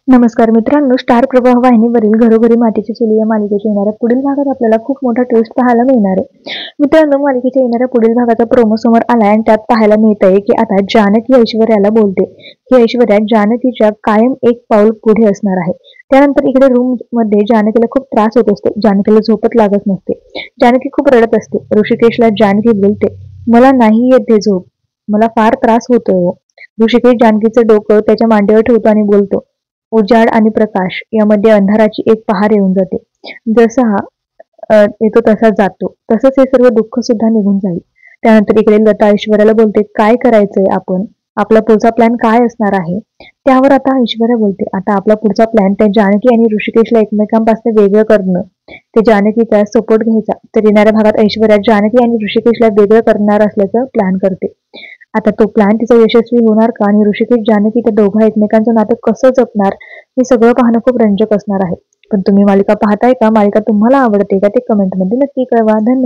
नमस्कार मित्रांनो, स्टार प्रवाह वाहिनीवरील घरोघरी मातीची चुली या मालिकेच्या येणाऱ्या पुढील भागात आपल्याला खूप मोठा ट्विस्ट पाहायला मिळणार आहे. मित्रांनो, मालिकेच्या येणाऱ्या पुढील भागाचा प्रोमो समोर आलाय आणि त्यात पाहायला मिळत आहे की आता जानकी ऐश्वर्याला बोलते की ऐश्वर्या जानकीच्या कायम एक पाऊल पुढे असणार आहे. त्यानंतर इकडे रूम मध्ये जानकीला खूप त्रास होत असतो. जानकीला झोपच लागत नसते. जानकी खूप रडत असते. ऋषिकेशला जानकी बोलते, मला नाही येते झोप, मला फार त्रास होतोय हो. ऋषिकेश जानकीचं डोकं त्याच्या मांडीवर ठेवतो आणि बोलतो, उजाड आणि प्रकाश यामध्ये अंधाराची एक पहार येऊन जाते. जसा येतो तसा जातो, तसंच हे सर्व दुःख सुद्धा निघून जाईल. त्यानंतर इकडे लता ऐश्वर्याला बोलते, काय करायचंय आपण, आपला पुढचा प्लॅन काय असणार आहे. त्यावर आता ऐश्वर्या बोलते, आता आपला पुढचा प्लॅन त्या जानकी आणि ऋषिकेशला एकमेकांपासून वेगळं करणं, ते जानकीचा सपोर्ट घ्यायचा. तर येणाऱ्या भागात ऐश्वर्या जानकी आणि ऋषिकेशला वेगळं करणार असल्याचं प्लॅन करते. आता तो प्लॅन तिचा यशस्वी होणार का आणि ऋषिकेश जानकी त्या दोघा एकमेकांचं नातं कसं जपणार, हे सगळं पाहणं खूप रंजक असणार आहे. पण तुम्ही मालिका पाहताय का? मालिका तुम्हाला आवडते का? ते कमेंटमध्ये नक्की कळवा. धन्यवाद.